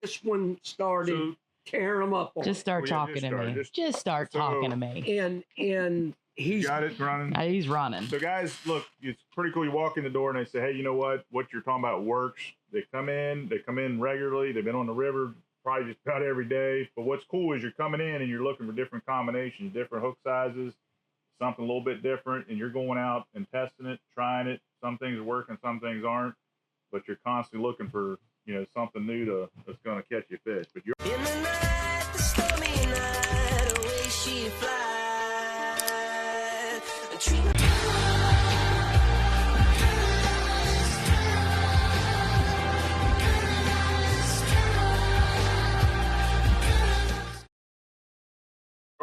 this one started tearing them up on Just start talking to me. Just start talking to me. And he's got it running. He's running. So guys, look, it's pretty cool. You walk in the door and they say, hey, you know what you're talking about works. They come in regularly. They've been on the river probably just about every day. But what's cool is you're coming in and you're looking for different combinations, different hook sizes, something a little bit different, and you're going out and testing it, trying it. Some things are working, some things aren't, but you're constantly looking for, something new that's going to catch you fish. But you're In the night, the stormy night, away she flies.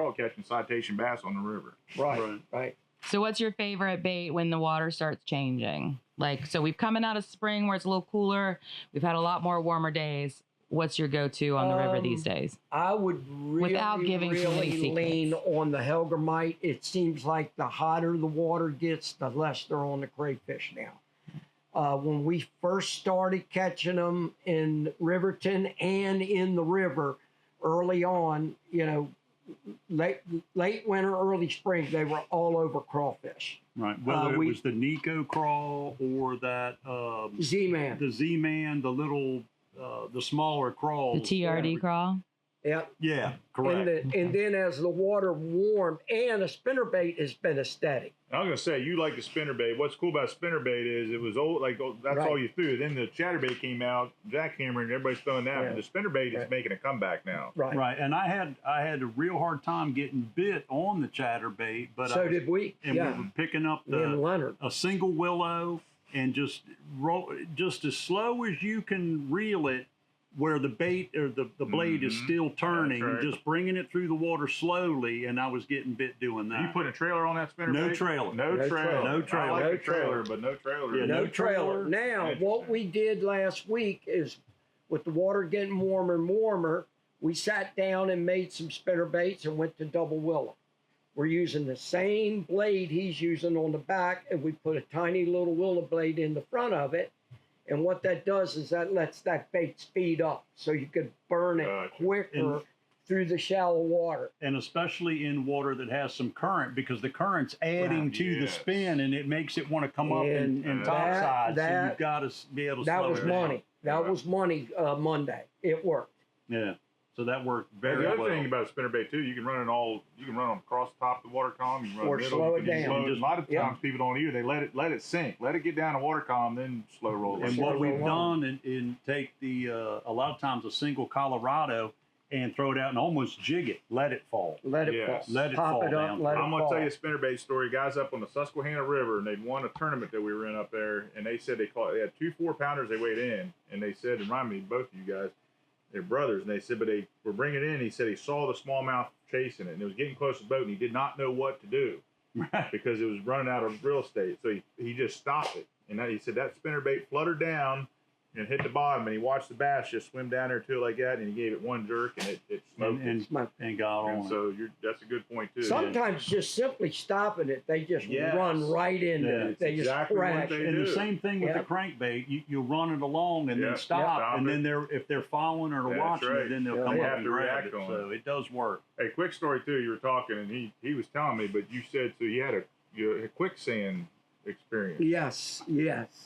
all catching citation bass on the river. Right. So what's your favorite bait when the water starts changing? Like, so we've coming out of spring where it's a little cooler. We've had a lot more warmer days. What's your go-to on the river these days? I would really, Without giving too many lean secrets. on the Helgermite. It seems like the hotter the water gets, the less they're on the crayfish now. When we first started catching them in Riverton and in the river early on, late winter, early spring, they were all over crawfish. Right. Whether it was the Nico crawl or that Z-Man. The Z-Man, the little, the smaller crawls. The TRD crawl? Yeah. Yeah, correct. And then as the water warmed, and a spinnerbait has been aesthetic. I was gonna say, you like the spinnerbait. What's cool about spinnerbait is it was old, that's all you threw. Then the chatterbait came out, jackhammer, and everybody's throwing that. Yeah. But the spinnerbait is making a comeback now. Right. And I had a real hard time getting bit on the chatterbait, but So did we. And we were picking up a single willow and just roll just as slow as you can reel it, where the bait or the blade is still turning, just bringing it through the water slowly, and I was getting bit doing that. You put a trailer on that spinnerbait? No trailer. No trailer. No trailer. I like a trailer, but no trailer. Yeah, No trailer. Now, what we did last week is, with the water getting warmer and warmer, we sat down and made some spinnerbaits and went to double willow. We're using the same blade he's using on the back, and we put a tiny little willow blade in the front of it. And what that does is that lets that bait speed up, so you could burn it quicker through the shallow water. And especially in water that has some current, because the current's adding to the spin, and it makes it want to come up and topside. So you've got to be able to slow it down. That was money Monday. It worked. Yeah. So that worked very well. The other thing about a spinnerbait too, you can run them across the top of the water column, you can run or middle, slow it down. A lot of times people don't either. They let it sink, let it get down the water column, then slow roll it. And what we've done in take the a lot of times a single Colorado and throw it out and almost jig it, let it fall. Let it fall. Let it Pop fall it up, down. let it I'm gonna fall. tell you a spinnerbait story. Guys up on the Susquehanna River, and they'd won a tournament that we were in up there, and they said they had 2 4-pounders they weighed in, and they said, remind me, both of you guys, they're brothers, and they said, but they were bringing it in. He said he saw the smallmouth chasing it, and it was getting close to the boat, and he did not know what to do because it was running out of real estate. So he just stopped it, and he said that spinnerbait fluttered down and hit the bottom, and he watched the bass just swim down there to it like that, and he gave it one jerk, and it smoked and got on. And so that's a good point too. Sometimes just simply stopping it, they just run right into it. They just crash. And the same thing with the crankbait. You run it along and then stop, and then if they're following or watching it, then they'll come up and grab it. So it does work. Hey, quick story too. You were talking, and he was telling me, but you said so he had a quicksand experience. Yes.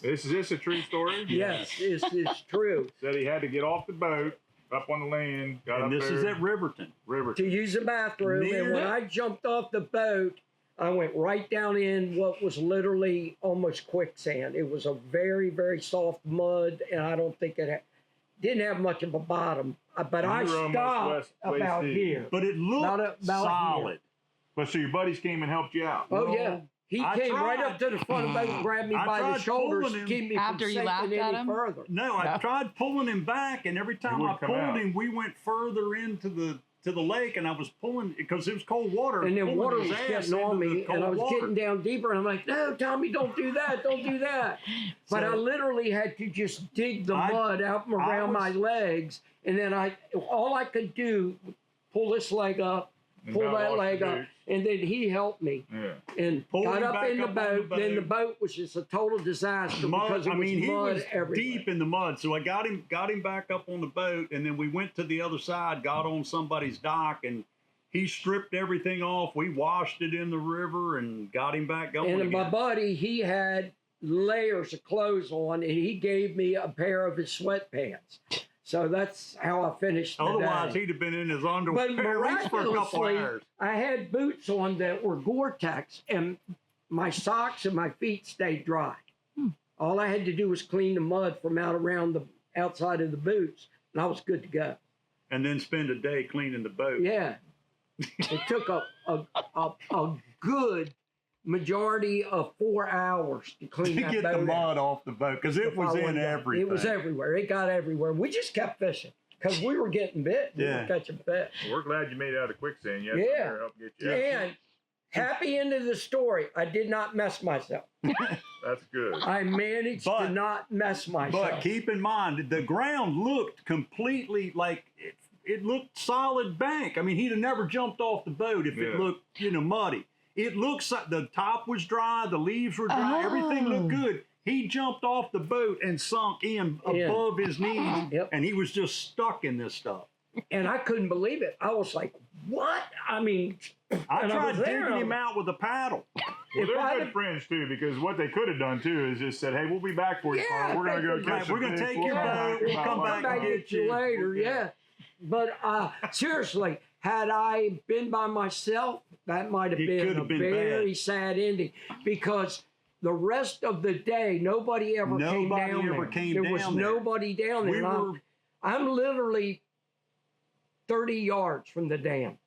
Is this a true story? Yes, it's true. Said he had to get off the boat, up on the land, got and up this there. is at Riverton. To use the bathroom, and when I jumped off the boat, I went right down in what was literally almost quicksand. It was a very, very soft mud, and I don't think didn't have much of a bottom. But I stopped about here. But it looked solid. But so your buddies came and helped you out. Oh, yeah. He came right up to the front of the boat and grabbed me by the shoulders to keep me from sinking any further. No, I tried pulling him back, and every time I pulled him, we went further into the lake, and I was pulling because it was cold water. And then water was getting on me, and I was getting down deeper, and I'm like, no, Tommy, don't do that, don't do that. But I literally had to just dig the mud out from around my legs, and then all I could do, pull this leg up, And pull got that lost leg your up, boots. and then he helped me Yeah. and Pulled got him up back in the up on boat. the Then the boat. boat was just a total disaster because it was he mud was everywhere. deep in the mud. So I got him back up on the boat, and then we went to the other side, got on somebody's dock, and he stripped everything off. We washed it in the river and got him back going And again. my buddy, he had layers of clothes on, and he gave me a pair of his sweatpants. So that's how I finished the Otherwise, day. he'd have been in his underwear But at least for a couple miraculously, hours. I had boots on that were Gore-Tex, and my socks and my feet stayed dry. All I had to do was clean the mud from out around the outside of the boots, and I was good to go. And then spend a day cleaning the boat. Yeah, it took a good majority of 4 hours to clean To that get boat the out. mud off the boat because it If I was in would've done- everything. It was everywhere. It got everywhere. We just kept fishing because we were getting bit. We Yeah. were catching fish. Well, we're glad you made it out of quicksand. You had Yeah. something there to help get you out. And happy end of the story, I did not mess myself. That's good. I managed But- to not mess myself. But keep in mind, the ground looked completely like it looked solid bank. I mean, he'd have never jumped off the boat if Yeah. it looked, muddy. It looks like the top was dry, the leaves were dry, everything looked good. He jumped off the boat and sunk in above his knees, Yep. and he was just stuck in this stuff. And I couldn't believe it. I was like, what? I mean, I and I tried was there, digging and him out with a paddle. Well, if they're I'd good have- friends too, because what they could have done too is just said, "Hey, we'll be back for you. Yeah, Carl. We're gonna go they- catch some we're gonna fish. take We'll your come boat. back We'll about come like back back and that." and get get you you. later, yeah. But seriously, had I been by myself, that might have It been could a have been very bad. sad ending because the rest of the day, nobody ever came Nobody down ever there. came there was down there. nobody down there. We And were I'm literally 30 yards from the dam.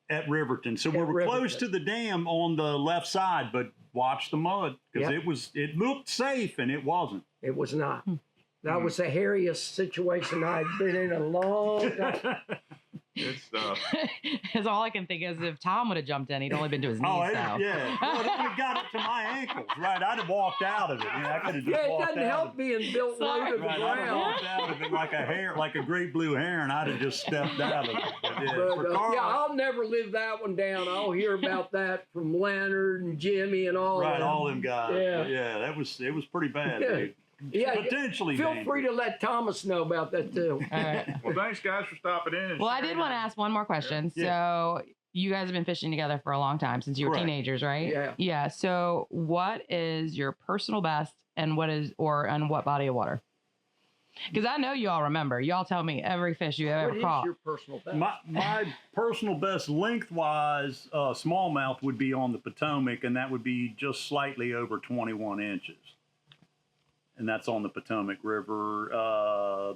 at Riverton, so we At were close Riverton. to the dam on the left side, but watch the mud because Yep. it looked safe and it wasn't. It was not. That was the hairiest situation I'd been in a long time. Good stuff. That's all I can think is if Tom would have jumped in, he'd only been to his knees now. Yeah. Well, it only got up to my ankles, right? I'd have walked out of it. I could have just Yeah, it walked doesn't out help of it. being built low Sorry. to the Right, I'd have ground. walked out of it like a great blue heron. I'd have just stepped out of it. But, yeah, But, for Carl, yeah, I'll never live that one down. I'll hear about that from Leonard and Jimmy and all right, them. all them guys. Yeah. But yeah, it was pretty bad, Yeah. dude. Yeah, Potentially feel dangerous. free to let Thomas know about that too. All right. Well, thanks guys for stopping in. And Well, I sharing did want to your- ask one more question. Yeah. So you guys have been fishing together for a long time since you were Correct. teenagers, right? Yeah. Yeah. So what is your personal best and on what body of water? Because I know you all remember. Y'all tell me every fish you ever What is caught. your personal best? My personal best lengthwise smallmouth would be on the Potomac, and that would be just slightly over 21 inches. And that's on the Potomac River,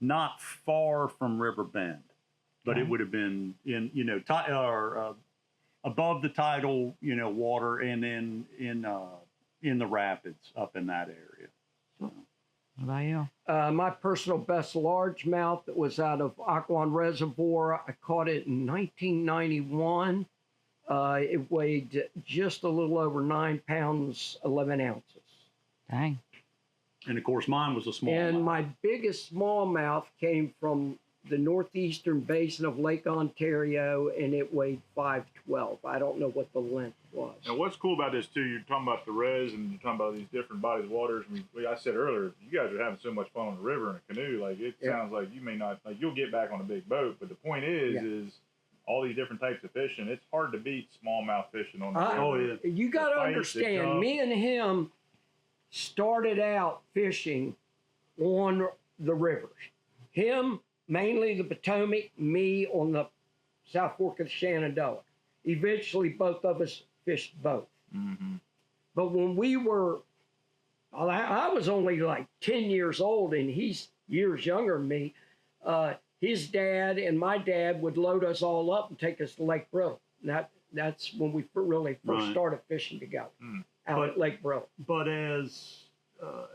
not far from River Bend, but it would have been in, above the tidal, water, and then in the rapids up in that area. So, What about you? My personal best largemouth that was out of Aquan Reservoir. I caught it in 1991. It weighed just a little over 9 pounds, 11 ounces. Dang. and of course, mine was a small. And my biggest smallmouth came from the northeastern basin of Lake Ontario, and it weighed 512. I don't know what the length was. Now, what's cool about this too? You're talking about the res, and you're talking about these different bodies of waters. I said earlier, you guys are having so much fun on the river in a canoe. Like it Yeah. sounds like you may not you'll get back on a big boat, but the point is all these different types of fishing. It's hard to beat smallmouth fishing on the river. Oh, yeah. You got to The fights, the understand, jump. me and him started out fishing on the rivers. Him, mainly the Potomac, me on the South Fork of the Shenandoah. Eventually, both of us fished both. Mm-hmm. But when we were, I was only like 10 years old, and he's years younger than me. His dad and my dad would load us all up and take us to Lake Brill. That's when we really first Right. started fishing together Mm. out But- at Lake Brill. But as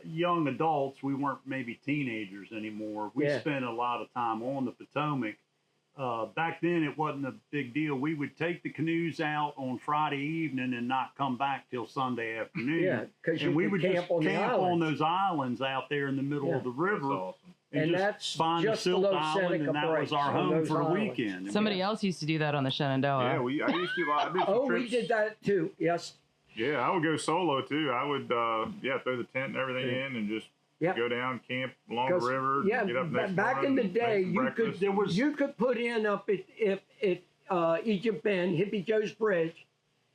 young adults, we weren't maybe teenagers anymore. We Yeah. spent a lot of time on the Potomac. Back then, it wasn't a big deal. We would take the canoes out on Friday evening and not come back till Sunday afternoon. Yeah, because you and we could would camp just on the camp on island. those islands out there in the middle Yeah. of the That's river. awesome. And just that's find a just silt below island, Seneca and that was Breaks our on home those for the islands. weekend. Somebody else used to do that on the Shenandoah. Yeah, I used to. I did some Oh, trips. we did that too. Yes. Yeah, I would go solo too. I would, throw the tent and everything in and just Yeah. go down, camp along the 'Cause, river. yeah, get up next back in morning, the day, make some breakfast. you could put in up at Egypt Bend, Hippie Joe's Bridge,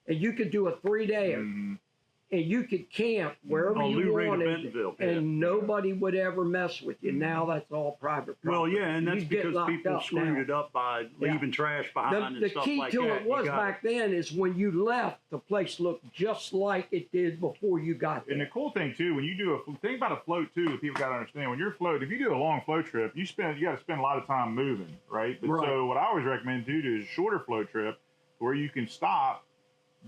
and you could do a 3-day, Mhm. and you could camp wherever Oh, you Lou Ray to wanted, Bentonville. and nobody would ever mess with you. Now that's all private property. Well, yeah, and that's You get because locked people up screwed now. it up by leaving trash behind The and stuff key like to that. it was You got- back then is when you left, the place looked just like it did before you got And the there. cool thing too, when you do think about a float too, that people got to understand. When you're floating, if you do a long float trip, you got to spend a lot of time moving, right? But Right. So what I always recommend too is a shorter float trip where you can stop,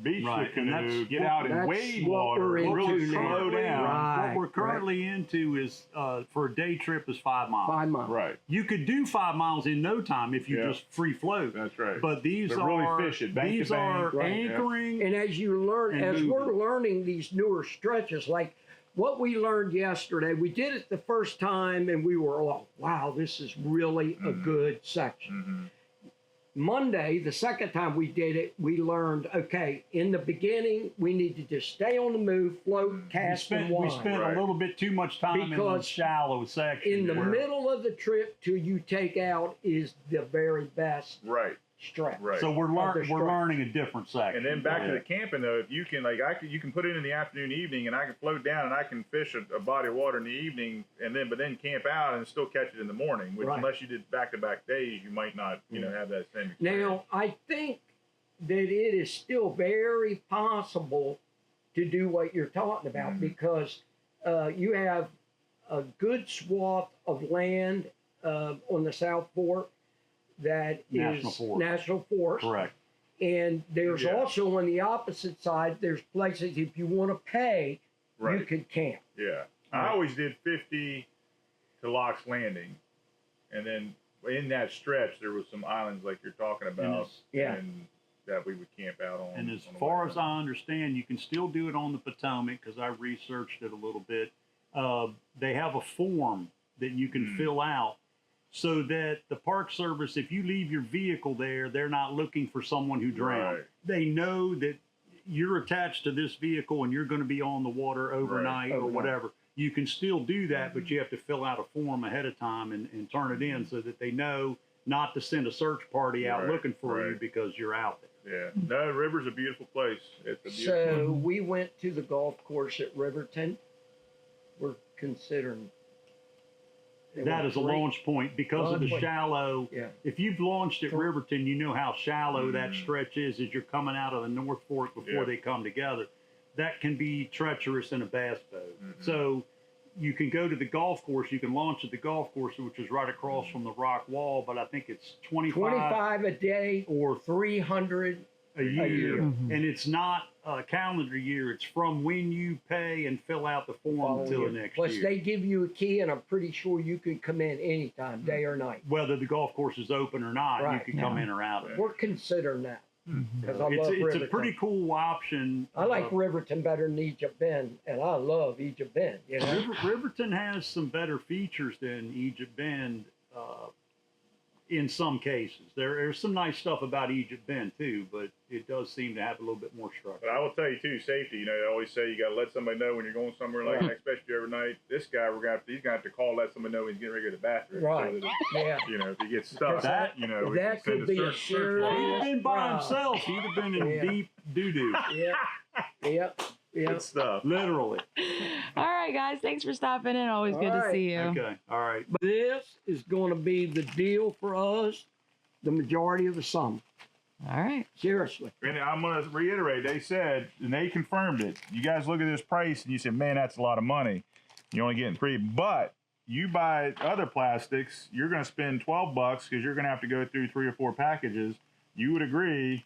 beach Right, the and canoe, that's get what- out and that's wade what water, we're into really now. slow down. Right. What we're currently into is for a day trip is 5 miles. 5 miles. Right. You could do 5 miles in no time if you Yeah. just free float. That's right. But these But are really fish it, bank to these bank. are Right. anchoring. And as you learn, And as moving. we're learning these newer stretches, like what we learned yesterday, we did it the first time and we were like, wow, this is really a good section. Mhm. Monday, the second time we did it, we learned, okay, in the beginning, we need to just stay on the move, float, cast, and we wind. spent Right. a little bit too much time in the Because shallow section. In the where- middle of the trip till you take out is the very best Right. stretch. Right. So we're Of the we're stretch. learning a different section. And then back to Yeah. the camping though, if you can you can put it in the afternoon, evening, and I can float down and I can fish a body of water in the evening, and then camp out and still catch it in the morning. Which Right. unless you did back-to-back days, you might not have that same experience. Now, I think that it is still very possible to do what you're talking about because you have a good swath of land on the South Fork that National is forest. national forest. Correct. And there's Yeah. also on the opposite side, there's places if you want to pay, you Right. could camp. Yeah. I always did 50 to Locks Landing, and then in that stretch there was some islands like you're talking about, yeah. and that we would camp out on. And as on the far way as down. I understand, you can still do it on the Potomac because I researched it a little bit. They have a form that you can fill out so that the Park Service, if you leave your vehicle there, they're not looking for someone who drowned. Right. They know that you're attached to this vehicle and you're going to be on the water overnight or Overnight. whatever. You can still do that, but you have to fill out a form ahead of time and turn it in so that they know not to send a search party out Right, looking for you right. because you're out there. Yeah. No, the river's a beautiful place. It's a beautiful So we went to the golf course at Riverton. We're considering That is a launch point because of the Launch point. shallow. Yeah. If you've launched at Riverton, you know how shallow that stretch is as you're coming out of the North Fork before Yeah. they come together. That can be treacherous in a bass boat. So you can go to the golf course. You can launch at the golf course, which is right across from the rock wall, but I think it's 25 a day or 300 a year. year. And it's not a calendar year. It's from when you pay and fill out the form until the next Plus, year. they give you a key, and I'm pretty sure you can come in anytime, day or night. Whether the golf course is open or not, you Right. can come in or out of it. We're considering that because I love It's Riverton. a pretty cool option. I like Riverton better than Egypt Bend, and I love Egypt Bend. You know, Riverton has some better features than Egypt Bend in some cases. There's some nice stuff about Egypt Bend too, but it does seem to have a little bit more structure. But I will tell you too, safety. You know, they always say you got to let somebody know when you're going somewhere like that, especially overnight. This guy, he's gonna have to call, let somebody know he's getting ready to go to the bathroom. Right. So yeah. that, you know, if he gets stuck, That- we that can could send be a search If warrant. he'd have been by Wow. himself, he'd have been in Yeah. deep doo-doo. Yeah. Good stuff. Literally. All right, guys. Thanks for stopping in. Always good All to right. see you. Okay. All right. But this is going to be the deal for us the majority of the summer. All right. Seriously. And I'm going to reiterate, they said, and they confirmed it. You guys look at this price and you say, man, that's a lot of money. You're only getting 3. But you buy other plastics, you're going to spend $12 because you're going to have to go through 3 or 4 packages. You would agree,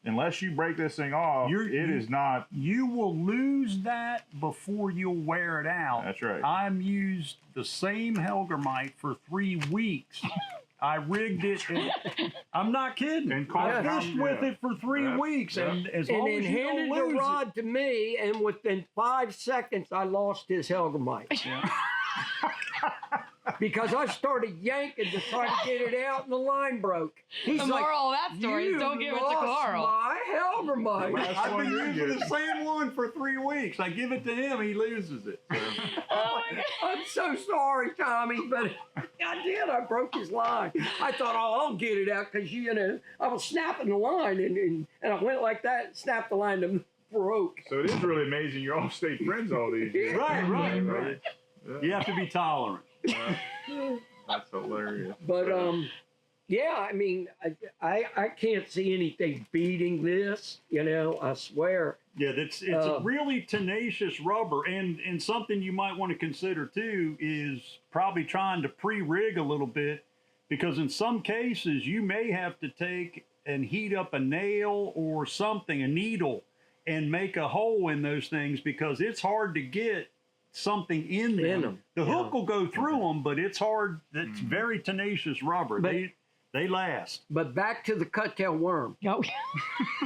unless you break this thing off, it is not. You will lose that before you'll wear it out. That's right. I'm used the same Helgermite for 3 weeks. I rigged it. And, I'm not kidding. And I cost- fished with yeah. it for 3 Yep. weeks, Yep. and as And long then as you handed don't the lose it, rod to me, and within 5 seconds, I lost his Helgemite. because I started yanking to try to get it out and the line broke. He's The like, moral of that story is don't give it to lost Carl. my helper mine. Last I've one been you're using getting. the same one for 3 weeks. I give it to him, he loses it. So. Oh my God. I'm so sorry, Tommy, but I did. I broke his line. I thought, oh, I'll get it out because, you know, I was snapping the line and I went like that, snapped the line and broke. So it is really amazing you all stayed friends all these years. Right. Yeah. You have to be tolerant. That's hilarious. But yeah, I mean, I can't see anything beating this. You know, I swear. Yeah, it's a really tenacious rubber, and something you might want to consider too is probably trying to pre-rig a little bit, because in some cases you may have to take and heat up a nail or something, a needle, and make a hole in those things because it's hard to get something in them. The hook will go through them, but it's hard. It's very tenacious rubber. But- They last. But back to the cut-tail worm. Oh.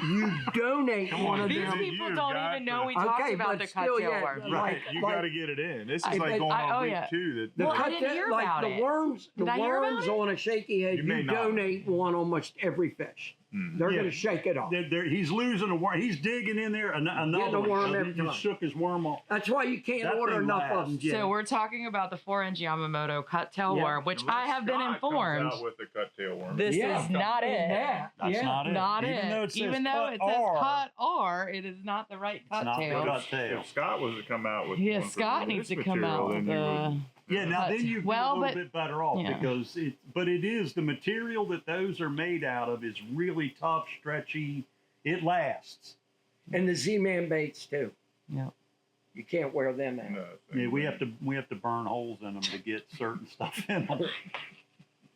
You donate one of These them. people You've don't got even know to- we talked Okay, about but the still, cut-tail yeah, worm. Right, like- you like- got to get it in. This is I- like going I- oh, on week yeah. 2. The Well, I cut-tail- didn't hear like about the it. worms, the Did I hear about worms it? on a shaky head, You may you not. donate one almost every fish. They're Yeah. going to shake it off. He's losing a worm. He's digging in there. Another Getting a one. worm He every just time. shook his worm off. That's why you can't That order thing enough of them, lasts. Jim. So we're talking about the 4-inch Yamamoto cut-tail Yeah. worm, which Unless I have been Scott comes informed. out with the cut-tail worm. This Yeah. is not And it. that, That's yeah. not it. Not Even it. though it says Even though cut it says R, cut R, it is not the right it's not the cut-tail. cut tail. If Scott was to come out with Yeah, one for Scott this needs to come material, out then with you a. would- Yeah, now Cut. then you'd Well, be a little but- bit better off yeah. because it is the material that those are made out of is really tough, stretchy. It lasts. And the Z-Man baits, too. Yeah. You can't wear them out. No, Yeah, we have to burn holes in them to get certain stuff in them.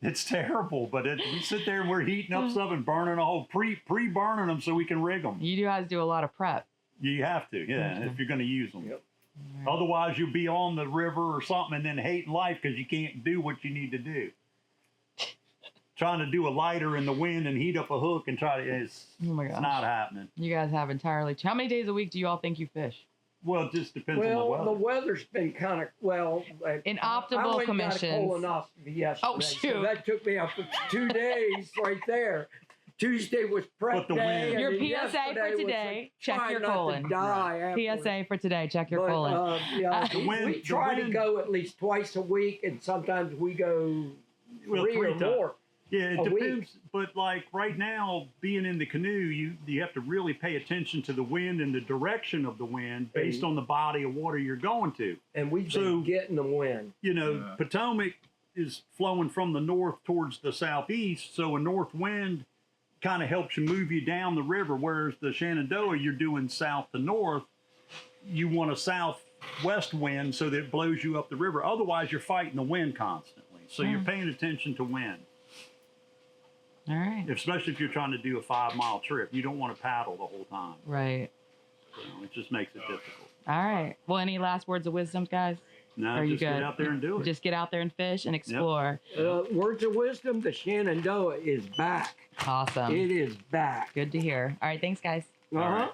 It's terrible, but we sit there and we're heating up stuff and burning a hole, pre-burning them so we can rig them. You guys do a lot of prep. You have to, yeah, Okay. if you're going to use them. Yep. Otherwise, you'll be on the river or something and then hating life because you can't do what you need to do. Trying to do a lighter in the wind and heat up a hook and try to, it's Oh my not gosh. happening. You guys have entirely. How many days a week do you all think you fish? Well, it just depends on Well, the the weather. weather's been kind of, In I optimal went and got a commissions. colonoscopy yesterday. Oh, So shoot. that took me up for 2 days right there. Tuesday was prep But the day. wind- and Your then PSA for yesterday was today, like, check try your not to colon. die afterwards. PSA for today. Check your But, colon. yeah, The wind- we the try to wind- go at least twice a week, and sometimes we go Well, three or times. more. Yeah, it a week. depends. But like right now, being in the canoe, you have to really pay attention to the wind and the direction of the wind based on the body of water you're going to. And we've So- been getting the wind. You know, Yeah. Potomac is flowing from the north towards the southeast, so a north wind kind of helps you move you down the river, whereas the Shenandoah, you're doing south to north. You want a southwest wind so that it blows you up the river. Otherwise, you're fighting the wind constantly. So you're paying attention to wind, All right. especially if you're trying to do a 5-mile trip. You don't want to paddle the whole time. Right. So it just makes it difficult. All right. Well, any last words of wisdom, guys? No, Are you just get good? out there and do it. Just get out there and fish and explore. Words of wisdom: the Shenandoah is back. Awesome. It is back. Good to hear. All right. Thanks, guys. Uh huh. right.